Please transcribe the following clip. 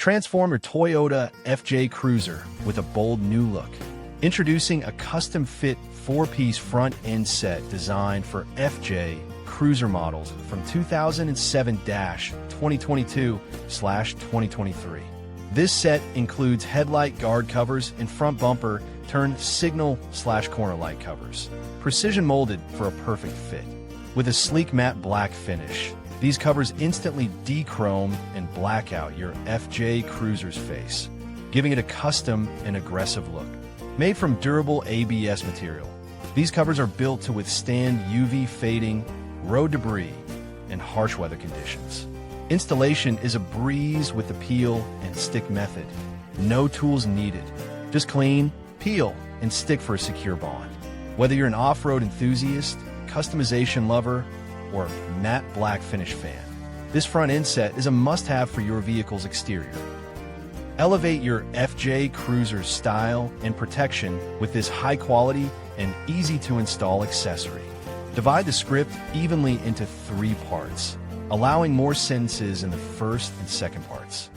Transform your Toyota FJ Cruiser with a bold new look. Introducing a custom-fit 4-piece front-end set designed for FJ Cruiser models from 2007-2022/2023. This set includes headlight guard covers and front bumper turn signal/corner light covers, precision molded for a perfect fit. With a sleek matte black finish, these covers instantly dechrome and black out your FJ Cruiser's face, giving it a custom and aggressive look. Made from durable ABS material, these covers are built to withstand UV fading, road debris, and harsh weather conditions. Installation is a breeze with the peel and stick method. No tools needed. Just clean, peel, and stick for a secure bond. Whether you're an off-road enthusiast, customization lover, or matte black finish fan, this front end set is a must-have for your vehicle's exterior. Elevate your FJ Cruiser's style and protection with this high-quality and easy-to-install accessory. Divide the script evenly into 3 parts, allowing more sentences in the first and second parts.